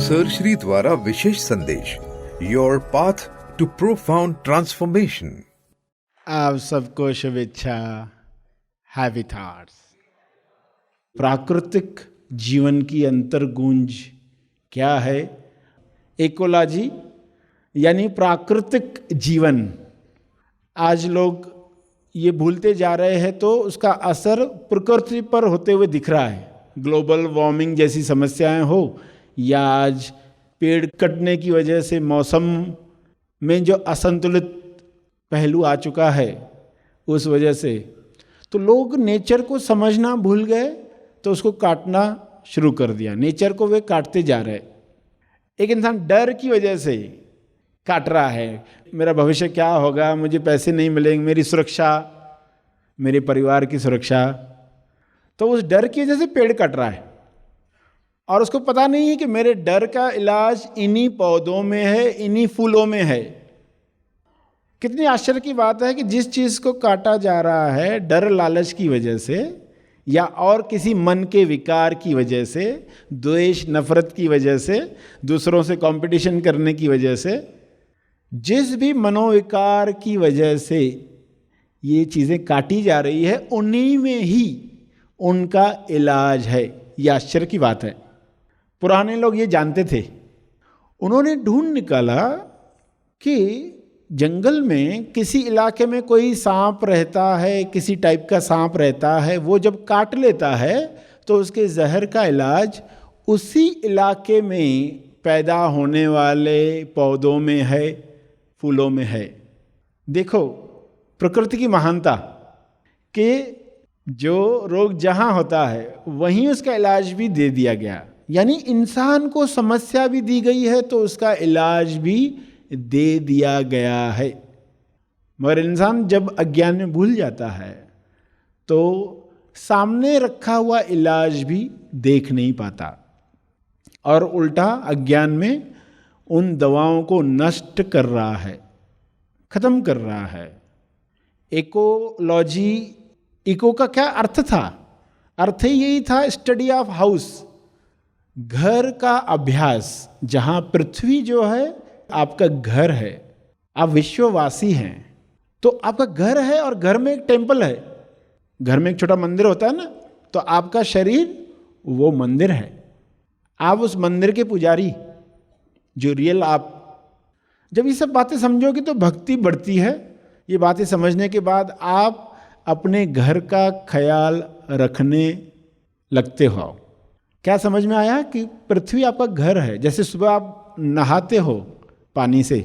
Sir Shri द्वारा विशेष संदेश, your path to profound transformation. आप सबको शुभेच्छा। Heavy thoughts. प्राकृतिक जीवन की अंतर्गूंज क्या है? इकोलॉजी यानी प्राकृतिक जीवन। आज लोग ये भूलते जा रहे हैं, तो उसका असर प्रकृति पर होते हुए दिख रहा है। ग्लोबल वार्मिंग जैसी समस्याएं हो, या आज पेड़ कटने की वजह से मौसम में जो असंतुलित पहलू आ चुका है, उस वजह से तो लोग नेचर को समझना भूल गए, तो उसको काटना शुरू कर दिया। नेचर को वे काटते जा रहे। एक इंसान डर की वजह से काट रहा है। मेरा भविष्य क्या होगा, मुझे पैसे नहीं मिलेंगे, मेरी सुरक्षा, मेरे परिवार की सुरक्षा, तो उस डर की वजह से पेड़ कट रहा है। और उसको पता नहीं है कि मेरे डर का इलाज इन्हीं पौधों में है, इन्हीं फूलों में है। कितनी आश्चर्य की बात है कि जिस चीज़ को काटा जा रहा है डर लालच की वजह से, या और किसी मन के विकार की वजह से, द्वेष नफरत की वजह से, दूसरों से कंपटीशन करने की वजह से, जिस भी मनोविकार की वजह से ये चीज़ें काटी जा रही है, उन्हीं में ही उनका इलाज है। ये आश्चर्य की बात है। पुराने लोग ये जानते थे। उन्होंने ढूंढ निकाला कि जंगल में किसी इलाके में कोई सांप रहता है, किसी टाइप का सांप रहता है, वो जब काट लेता है तो उसके जहर का इलाज उसी इलाके में पैदा होने वाले पौधों में है, फूलों में है। देखो प्रकृति की महानता कि जो रोग जहाँ होता है वहीं उसका इलाज भी दे दिया गया। यानी इंसान को समस्या भी दी गई है तो उसका इलाज भी दे दिया गया है। मगर इंसान जब अज्ञान में भूल जाता है तो सामने रखा हुआ इलाज भी देख नहीं पाता, और उल्टा अज्ञान में उन दवाओं को नष्ट कर रहा है, खत्म कर रहा है। इकोलॉजी, इको का क्या अर्थ था? अर्थ ही यही था, स्टडी ऑफ हाउस, घर का अभ्यास। जहां पृथ्वी जो है आपका घर है, आप विश्ववासी हैं, तो आपका घर है और घर में एक टेम्पल है। घर में एक छोटा मंदिर होता है ना, तो आपका शरीर वो मंदिर है। आप उस मंदिर के पुजारी, जो रियल आप। जब ये सब बातें समझोगे तो भक्ति बढ़ती है। ये बातें समझने के बाद आप अपने घर का ख्याल रखने लगते हो। क्या समझ में आया कि पृथ्वी आपका घर है। जैसे सुबह आप नहाते हो पानी से,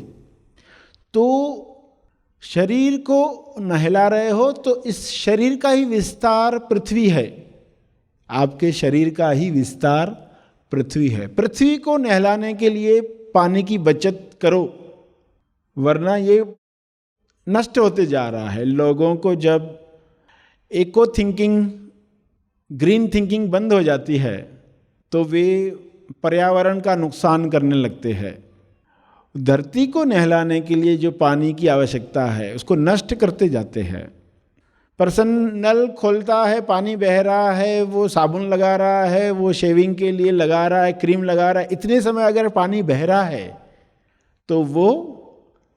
तो शरीर को नहला रहे हो, तो इस शरीर का ही विस्तार पृथ्वी है। आपके शरीर का ही विस्तार पृथ्वी है। पृथ्वी को नहलाने के लिए पानी की बचत करो, वरना ये नष्ट होते जा रहा है। लोगों को जब इको थिंकिंग, ग्रीन थिंकिंग बंद हो जाती है तो वे पर्यावरण का नुकसान करने लगते हैं। धरती को नहलाने के लिए जो पानी की आवश्यकता है उसको नष्ट करते जाते हैं। पर्सन नल खोलता है, पानी बह रहा है, वो साबुन लगा रहा है, वो शेविंग के लिए लगा रहा है, क्रीम लगा रहा है। इतने समय अगर पानी बह रहा है तो वो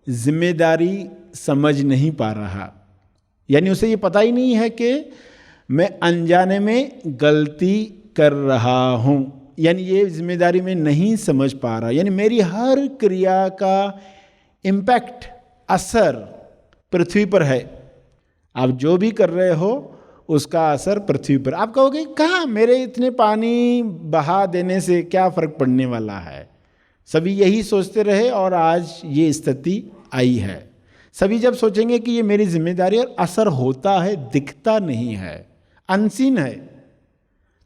जिम्मेदारी समझ नहीं पा रहा। यानी उसे ये पता ही नहीं है कि मैं अनजाने में गलती कर रहा हूँ। यानी ये जिम्मेदारी में नहीं समझ पा रहा। यानी मेरी हर क्रिया का इम्पैक्ट, असर पृथ्वी पर है। आप जो भी कर रहे हो उसका असर पृथ्वी पर। आप कहोगे कहाँ, मेरे इतने पानी बहा देने से क्या फर्क पड़ने वाला है। सभी यही सोचते रहे और आज ये स्थिति आई है। सभी जब सोचेंगे कि ये मेरी जिम्मेदारी, और असर होता है, दिखता नहीं है, अनसीन है।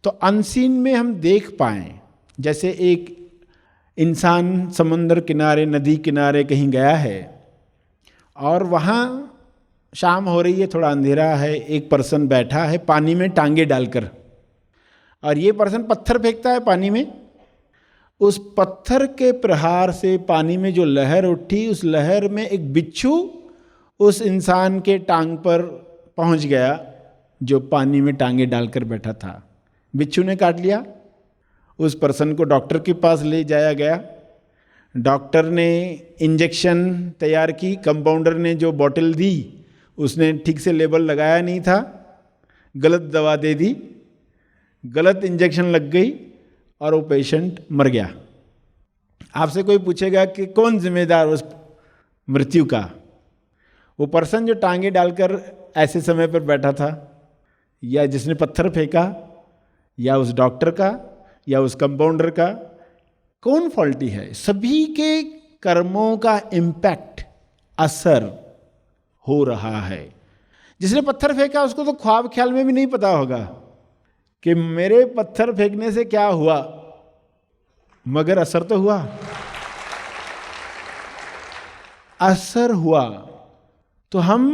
तो अनसीन में हम देख पाएं। जैसे एक इंसान समुद्र किनारे, नदी किनारे कहीं गया है और वहाँ शाम हो रही है, थोड़ा अंधेरा है, एक पर्सन बैठा है पानी में टांगे डालकर, और ये पर्सन पत्थर फेंकता है पानी में। उस पत्थर के प्रहार से पानी में जो लहर उठी, उस लहर में एक बिच्छू उस इंसान के टांग पर पहुंच गया जो पानी में टांगे डालकर बैठा था। बिच्छू ने काट लिया। उस पर्सन को डॉक्टर के पास ले जाया गया। डॉक्टर ने इंजेक्शन तैयार की, कंपाउंडर ने जो बॉटल दी उसने ठीक से लेबल लगाया नहीं था, गलत दवा दे दी, गलत इंजेक्शन लग गई और वो पेशेंट मर गया। आपसे कोई पूछेगा कि कौन जिम्मेदार उस मृत्यु का? वो पर्सन जो टांगे डालकर ऐसे समय पर बैठा था, या जिसने पत्थर फेंका, या उस डॉक्टर का, या उस कंपाउंडर का? कौन फॉल्टी है? सभी के कर्मों का इम्पैक्ट, असर हो रहा है। जिसने पत्थर फेंका उसको तो ख्वाब ख्याल में भी नहीं पता होगा कि मेरे पत्थर फेंकने से क्या हुआ, मगर असर तो हुआ, असर हुआ। तो हम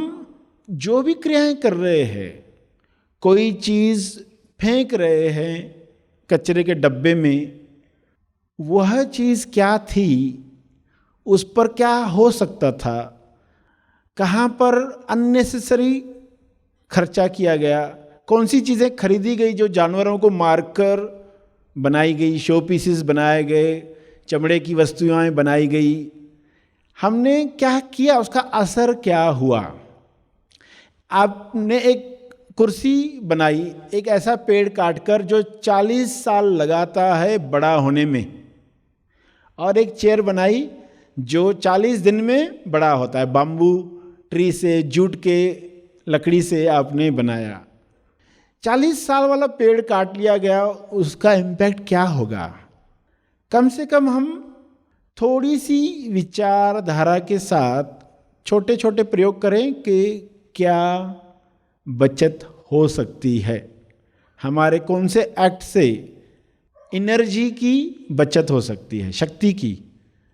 जो भी क्रियाएं कर रहे हैं, कोई चीज फेंक रहे हैं कचरे के डब्बे में, वह चीज क्या थी, उस पर क्या हो सकता था, कहाँ पर अननेसेसरी खर्चा किया गया, कौन सी चीज़ें खरीदी गई जो जानवरों को मारकर बनाई गई, शो पीसेस बनाए गए, चमड़े की वस्तुएं बनाई गई, हमने क्या किया, उसका असर क्या हुआ। आपने एक कुर्सी बनाई, एक ऐसा पेड़ काटकर जो 40 साल लगाता है बड़ा होने में, और एक चेयर बनाई जो 40 दिन में बड़ा होता है, बाम्बू ट्री से, जूट के लकड़ी से आपने बनाया। 40 साल वाला पेड़ काट लिया गया, उसका इम्पैक्ट क्या होगा? कम से कम हम थोड़ी सी विचारधारा के साथ छोटे छोटे प्रयोग करें कि क्या बचत हो सकती है, हमारे कौन से एक्ट से एनर्जी की बचत हो सकती है, शक्ति की।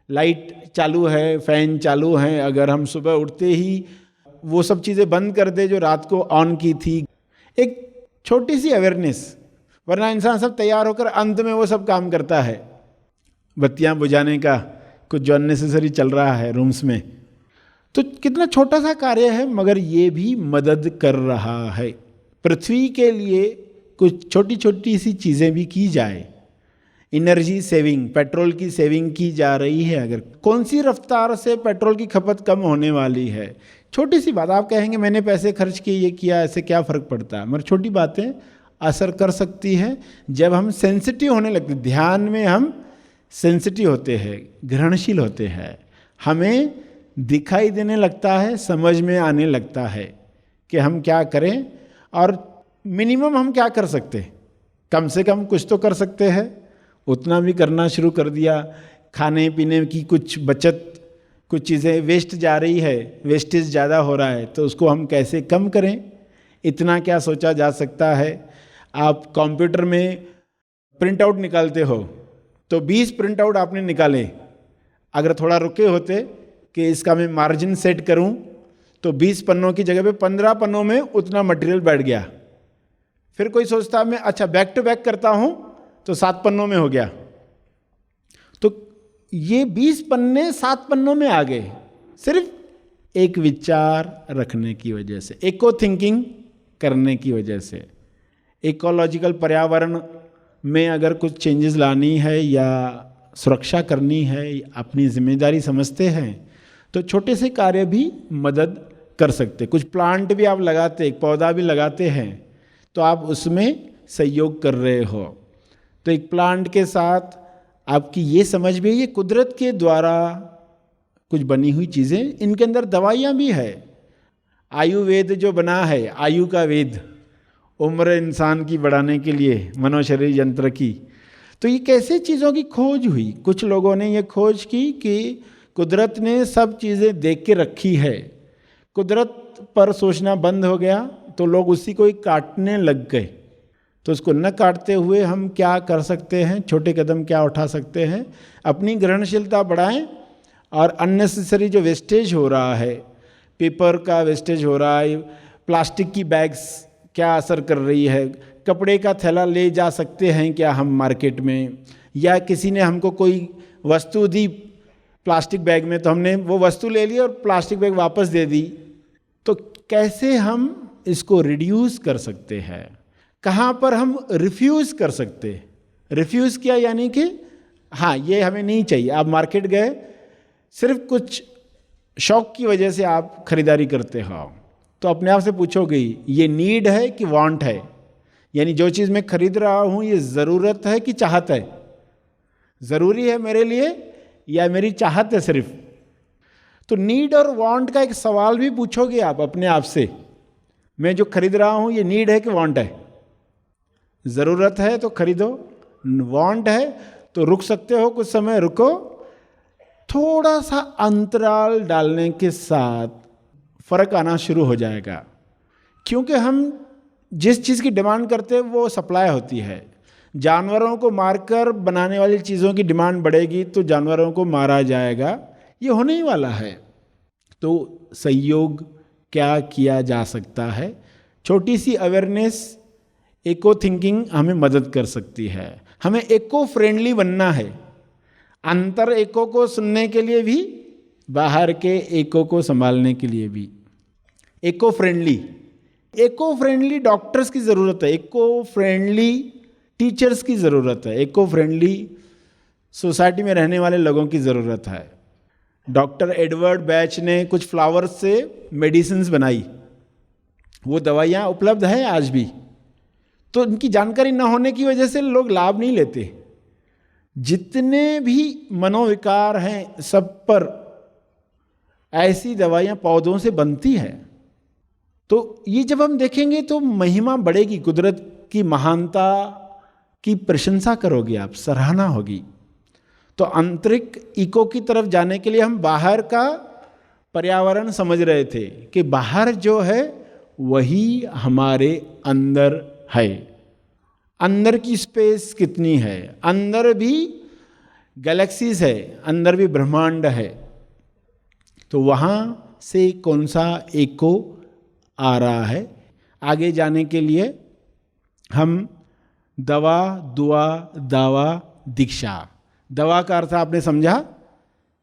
लाइट चालू है, फैन चालू है, अगर हम सुबह उठते ही वो सब चीज़ें बंद कर दे जो रात को ऑन की थी, एक छोटी सी अवेयरनेस, वरना इंसान सब तैयार होकर अंत में वो सब काम करता है, बत्तियां बुझाने का, कुछ जो अननेसेसरी चल रहा है रूम्स में। तो कितना छोटा सा कार्य है, मगर ये भी मदद कर रहा है। पृथ्वी के लिए कुछ छोटी छोटी सी चीज़ें भी की जाए, एनर्जी सेविंग, पेट्रोल की सेविंग की जा रही है। अगर कौन सी रफ्तार से पेट्रोल की खपत कम होने वाली है, छोटी सी बात। आप कहेंगे मैंने पैसे खर्च किए, ये किया, ऐसे क्या फ़र्क पड़ता है? मगर छोटी बातें असर कर सकती हैं जब हम सेंसिटिव होने लगते। ध्यान में हम सेंसिटिव होते हैं, ग्रहणशील होते हैं, हमें दिखाई देने लगता है, समझ में आने लगता है कि हम क्या करें और मिनिमम हम क्या कर सकते हैं। कम से कम कुछ तो कर सकते हैं, उतना भी करना शुरू कर दिया। खाने पीने की कुछ बचत, कुछ चीज़ें वेस्ट जा रही है, वेस्टेज ज़्यादा हो रहा है, तो उसको हम कैसे कम करें, इतना क्या सोचा जा सकता है। आप कंप्यूटर में प्रिंट आउट निकालते हो तो 20 प्रिंट आउट आपने निकाले, अगर थोड़ा रुके होते कि इसका मैं मार्जिन सेट करूं तो 20 पन्नों की जगह पे 15 पन्नों में उतना मटेरियल बैठ गया। फिर कोई सोचता मैं अच्छा बैक टू बैक करता हूं तो 7 पन्नों में हो गया। तो ये 20 पन्ने 7 पन्नों में आ गए, सिर्फ एक विचार रखने की वजह से, इको थिंकिंग करने की वजह से। इकोलॉजिकल पर्यावरण में अगर कुछ चेंजेस लानी है या सुरक्षा करनी है, अपनी जिम्मेदारी समझते हैं, तो छोटे से कार्य भी मदद कर सकते। कुछ प्लांट भी आप लगाते, एक पौधा भी लगाते हैं, तो आप उसमें सहयोग कर रहे हो। तो एक प्लांट के साथ आपकी ये समझ भी है, ये कुदरत के द्वारा कुछ बनी हुई चीज़ें, इनके अंदर दवाइयाँ भी है। आयुर्वेद जो बना है, आयु का वेद, उम्र इंसान की बढ़ाने के लिए, मनोशरीर यंत्र की, तो ये कैसे चीज़ों की खोज हुई। कुछ लोगों ने ये खोज की कि कुदरत ने सब चीज़ें देख के रखी है, कुदरत पर सोचना बंद हो गया तो लोग उसी को ही काटने लग गए। तो उसको न काटते हुए हम क्या कर सकते हैं, छोटे कदम क्या उठा सकते हैं, अपनी ग्रहणशीलता बढ़ाएं। और अननेसेसरी जो वेस्टेज हो रहा है, पेपर का वेस्टेज हो रहा है, प्लास्टिक की बैग्स क्या असर कर रही है, कपड़े का थैला ले जा सकते हैं क्या हम मार्केट में, या किसी ने हमको कोई वस्तु दी प्लास्टिक बैग में तो हमने वो वस्तु ले ली और प्लास्टिक बैग वापस दे दी। तो कैसे हम इसको रिड्यूस कर सकते हैं, कहाँ पर हम रिफ्यूज़ कर सकते। रिफ्यूज़ किया यानी कि हाँ ये हमें नहीं चाहिए। आप मार्केट गए, सिर्फ कुछ शौक की वजह से आप खरीदारी करते हो, तो अपने आप से पूछोगे ये नीड है कि वांट है, यानी जो चीज़ मैं खरीद रहा हूँ ये ज़रूरत है कि चाहत है, ज़रूरी है मेरे लिए या मेरी चाहत है सिर्फ। तो नीड और वांट का एक सवाल भी पूछोगे आप अपने आप से, मैं जो खरीद रहा हूँ ये नीड है कि वांट है। ज़रूरत है तो खरीदो, वांट है तो रुक सकते हो, कुछ समय रुको। थोड़ा सा अंतराल डालने के साथ फर्क आना शुरू हो जाएगा, क्योंकि हम जिस चीज़ की डिमांड करते हैं वो सप्लाई होती है। जानवरों को मारकर बनाने वाली चीज़ों की डिमांड बढ़ेगी तो जानवरों को मारा जाएगा, ये होने ही वाला है। तो सहयोग क्या किया जा सकता है? छोटी सी अवेयरनेस, इको थिंकिंग हमें मदद कर सकती है। हमें इको फ्रेंडली बनना है, अंतर इको को सुनने के लिए भी, बाहर के इको को संभालने के लिए भी। इको फ्रेंडली डॉक्टर्स की ज़रूरत है, इको फ्रेंडली टीचर्स की ज़रूरत है, इको फ्रेंडली सोसाइटी में रहने वाले लोगों की ज़रूरत है। डॉक्टर एडवर्ड बैच ने कुछ फ्लावर्स से मेडिसिन्स बनाई, वो दवाइयाँ उपलब्ध हैं आज भी। तो इनकी जानकारी न होने की वजह से लोग लाभ नहीं लेते। जितने भी मनोविकार हैं सब पर ऐसी दवाइयाँ पौधों से बनती हैं। तो ये जब हम देखेंगे तो महिमा बढ़ेगी, कुदरत की महानता की प्रशंसा करोगे आप, सराहना होगी। तो आंतरिक इको की तरफ जाने के लिए हम बाहर का पर्यावरण समझ रहे थे कि बाहर जो है वही हमारे अंदर है। अंदर की स्पेस कितनी है, अंदर भी गैलेक्सीज है, अंदर भी ब्रह्मांड है। तो वहाँ से कौन सा इको आ रहा है? आगे जाने के लिए हम दवा, दुआ, दावा, दीक्षा। दवा का अर्थ आपने समझा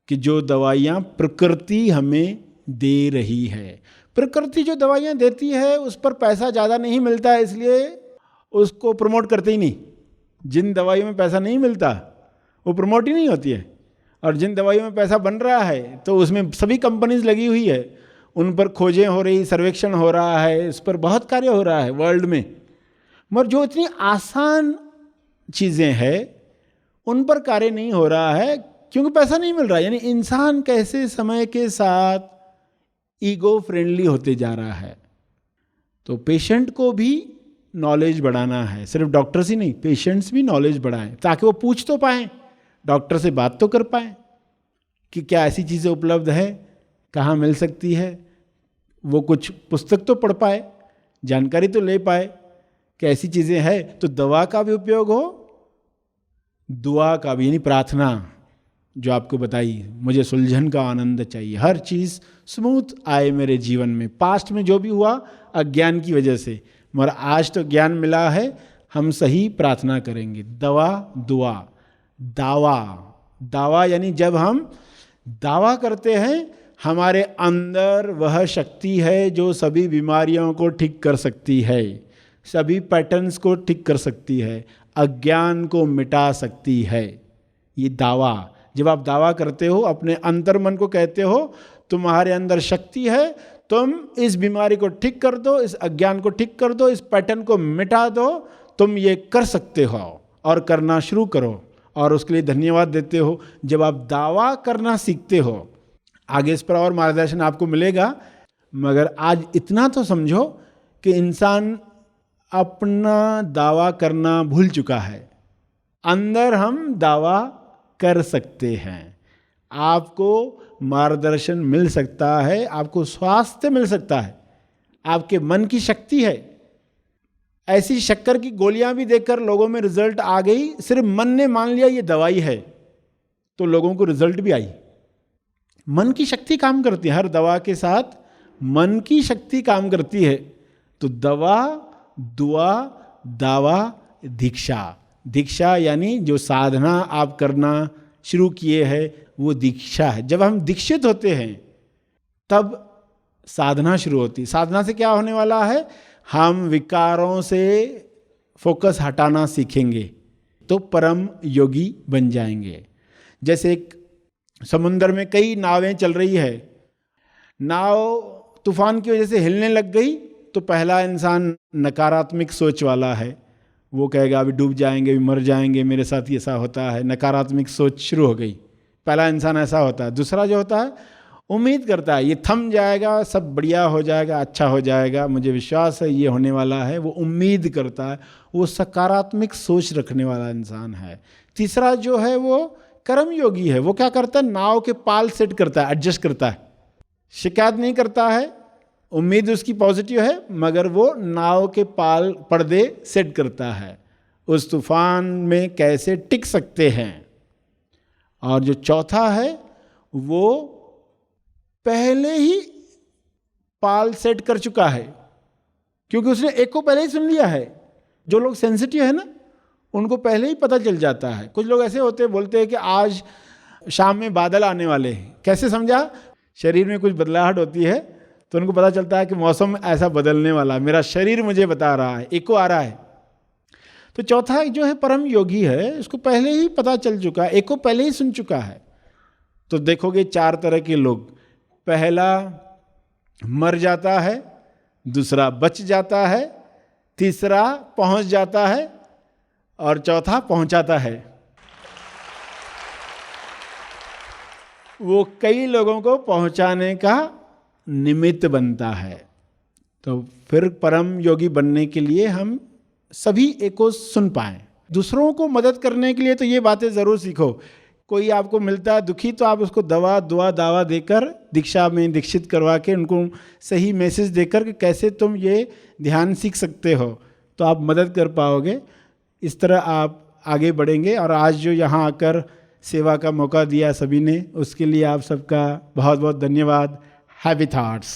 कि जो दवाइयाँ प्रकृति हमें दे रही है। प्रकृति जो दवाइयाँ देती है उस पर पैसा ज़्यादा नहीं मिलता है, इसलिए उसको प्रमोट करते ही नहीं। जिन दवाइयों में पैसा नहीं मिलता वो प्रमोट ही नहीं होती है, और जिन दवाइयों में पैसा बन रहा है तो उसमें सभी कंपनीज लगी हुई है, उन पर खोजें हो रही, सर्वेक्षण हो रहा है, इस पर बहुत कार्य हो रहा है वर्ल्ड में। मगर जो इतनी आसान चीज़ें हैं उन पर कार्य नहीं हो रहा है क्योंकि पैसा नहीं मिल रहा है। यानी इंसान कैसे समय के साथ ईगो फ्रेंडली होते जा रहा है। तो पेशेंट को भी नॉलेज बढ़ाना है, सिर्फ डॉक्टर्स ही नहीं, पेशेंट्स भी नॉलेज बढ़ाएं ताकि वो पूछ तो पाएं, डॉक्टर से बात तो कर पाएं कि क्या ऐसी चीज़ें उपलब्ध है, कहाँ मिल सकती है। वो कुछ पुस्तक तो पढ़ पाए, जानकारी तो ले पाए कि ऐसी चीज़ें हैं। तो दवा का भी उपयोग हो, दुआ का भी, यानी प्रार्थना जो आपको बताई, मुझे सुलझन का आनंद चाहिए, हर चीज़ स्मूथ आए मेरे जीवन में। पास्ट में जो भी हुआ अज्ञान की वजह से, मगर आज तो ज्ञान मिला है, हम सही प्रार्थना करेंगे। दवा, दुआ, दावा। दावा यानी जब हम दावा करते हैं हमारे अंदर वह शक्ति है जो सभी बीमारियों को ठीक कर सकती है, सभी पैटर्न्स को ठीक कर सकती है, अज्ञान को मिटा सकती है। ये दावा, जब आप दावा करते हो अपने अंतर मन को कहते हो तुम्हारे अंदर शक्ति है, तुम इस बीमारी को ठीक कर दो, इस अज्ञान को ठीक कर दो, इस पैटर्न को मिटा दो, तुम ये कर सकते हो और करना शुरू करो। और उसके लिए धन्यवाद देते हो जब आप दावा करना सीखते हो। आगे इस पर और मार्गदर्शन आपको मिलेगा, मगर आज इतना तो समझो कि इंसान अपना दावा करना भूल चुका है। अंदर हम दावा कर सकते हैं, आपको मार्गदर्शन मिल सकता है, आपको स्वास्थ्य मिल सकता है, आपके मन की शक्ति है। ऐसी शक्कर की गोलियां भी देखकर लोगों में रिजल्ट आ गई, सिर्फ मन ने मान लिया ये दवाई है तो लोगों को रिजल्ट भी आई। मन की शक्ति काम करती है, हर दवा के साथ मन की शक्ति काम करती है। तो दवा, दुआ, दावा, दीक्षा। दीक्षा यानी जो साधना आप करना शुरू किए हैं वो दीक्षा है। जब हम दीक्षित होते हैं तब साधना शुरू होती है। साधना से क्या होने वाला है? हम विकारों से फोकस हटाना सीखेंगे। तो परम योगी बन जाएंगे। जैसे एक समुद्र में कई नावें चल रही है, नाव तूफान की वजह से हिलने लग गई, तो पहला इंसान नकारात्मक सोच वाला है, वो कहेगा अभी डूब जाएंगे, अभी मर जाएंगे, मेरे साथ ऐसा होता है, नकारात्मक सोच शुरू हो गई। पहला इंसान ऐसा होता है। दूसरा जो होता है उम्मीद करता है ये थम जाएगा, सब बढ़िया हो जाएगा, अच्छा हो जाएगा, मुझे विश्वास है ये होने वाला है, वो उम्मीद करता है, वो सकारात्मक सोच रखने वाला इंसान है। तीसरा जो है वो कर्म योगी है, वो क्या करता है, नाव के पाल सेट करता है, एडजस्ट करता है, शिकायत नहीं करता है, उम्मीद उसकी पॉजिटिव है, मगर वो नाव के पाल पर्दे सेट करता है, उस तूफान में कैसे टिक सकते हैं। और जो चौथा है वो पहले ही पाल सेट कर चुका है, क्योंकि उसने एक को पहले ही सुन लिया है। जो लोग सेंसिटिव है ना, उनको पहले ही पता चल जाता है। कुछ लोग ऐसे होते हैं, बोलते हैं कि आज शाम में बादल आने वाले हैं। कैसे समझा? शरीर में कुछ बदलाहट होती है तो उनको पता चलता है कि मौसम ऐसा बदलने वाला, मेरा शरीर मुझे बता रहा है, एको आ रहा है। तो चौथा जो है परम योगी है, उसको पहले ही पता चल चुका है, एको पहले ही सुन चुका है। तो देखोगे 4 तरह के लोग, पहला मर जाता है, दूसरा बच जाता है, तीसरा पहुंच जाता है और चौथा पहुंचाता है। वो कई लोगों को पहुंचाने का निमित्त बनता है। तो फिर परम योगी बनने के लिए हम सभी एक को सुन पाएं। दूसरों को मदद करने के लिए तो ये बातें ज़रूर सीखो। कोई आपको मिलता है दुखी, तो आप उसको दवा दुआ दावा देकर, दीक्षा में दीक्षित करवा के, उनको सही मैसेज देकर कि कैसे तुम ये ध्यान सीख सकते हो, तो आप मदद कर पाओगे। इस तरह आप आगे बढ़ेंगे। और आज जो यहाँ आकर सेवा का मौका दिया सभी ने, उसके लिए आप सबका बहुत बहुत धन्यवाद। Happy thoughts.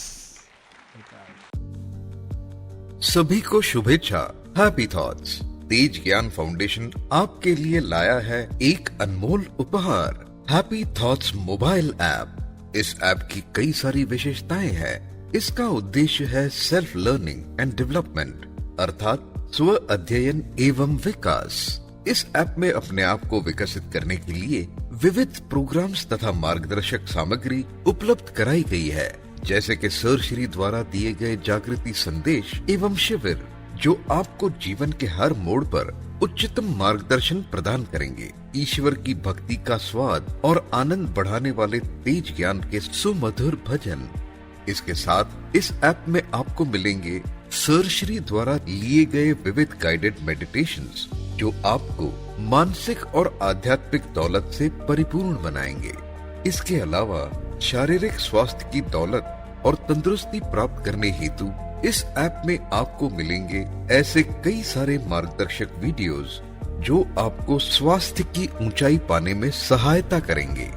सभी को शुभेच्छा। हैप्पी थॉट्स तेज ज्ञान फाउंडेशन आपके लिए लाया है एक अनमोल उपहार, हैप्पी थॉट्स मोबाइल ऐप। इस ऐप की कई सारी विशेषताएं हैं। इसका उद्देश्य है सेल्फ लर्निंग एंड डेवलपमेंट, अर्थात स्व अध्ययन एवं विकास। इस ऐप में अपने आप को विकसित करने के लिए विविध प्रोग्राम्स तथा मार्गदर्शक सामग्री उपलब्ध कराई गई है, जैसे कि सर श्री द्वारा दिए गए जागृति संदेश एवं शिविर, जो आपको जीवन के हर मोड़ पर उच्चतम मार्गदर्शन प्रदान करेंगे। ईश्वर की भक्ति का स्वाद और आनंद बढ़ाने वाले तेज ज्ञान के सुमधुर भजन। इसके साथ इस ऐप में आपको मिलेंगे सर श्री द्वारा लिए गए विविध गाइडेड मेडिटेशंस, जो आपको मानसिक और आध्यात्मिक दौलत से परिपूर्ण बनाएंगे। इसके अलावा शारीरिक स्वास्थ्य की दौलत और तंदुरुस्ती प्राप्त करने हेतु इस ऐप में आपको मिलेंगे ऐसे कई सारे मार्गदर्शक वीडियोस, जो आपको स्वास्थ्य की ऊंचाई पाने में सहायता करेंगे।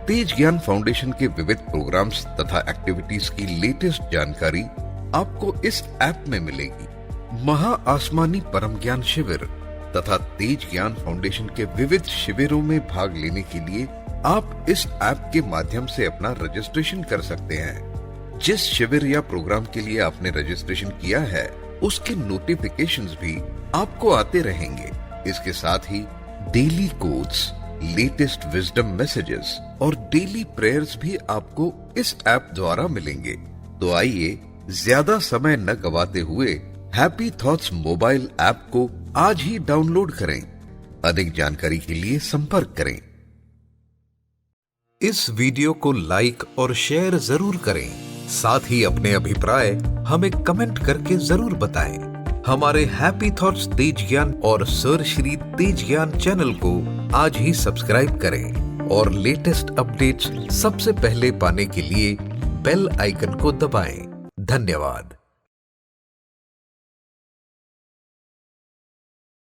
तेज ज्ञान फाउंडेशन के विविध प्रोग्राम्स तथा एक्टिविटीज की लेटेस्ट जानकारी आपको इस ऐप में मिलेगी। महा आसमानी परम ज्ञान शिविर तथा तेज ज्ञान फाउंडेशन के विविध शिविरों में भाग लेने के लिए आप इस ऐप के माध्यम से अपना रजिस्ट्रेशन कर सकते हैं। जिस शिविर या प्रोग्राम के लिए आपने रजिस्ट्रेशन किया है, उसके नोटिफिकेशंस भी आपको आते रहेंगे। इसके साथ ही daily quotes, latest wisdom messages और डेली प्रेयर्स भी आपको इस ऐप द्वारा मिलेंगे। तो आइए ज्यादा समय न गवाते हुए हैप्पी थॉट्स मोबाइल ऐप को आज ही डाउनलोड करें। अधिक जानकारी के लिए संपर्क करें। इस वीडियो को लाइक और शेयर जरूर करें। साथ ही अपने अभिप्राय हमें कमेंट करके जरूर बताएं। हमारे हैप्पी थॉट्स तेज ज्ञान और सर श्री तेज ज्ञान चैनल को आज ही सब्सक्राइब करें और लेटेस्ट अपडेट्स सबसे पहले पाने के लिए बेल आइकन को दबाएं। धन्यवाद।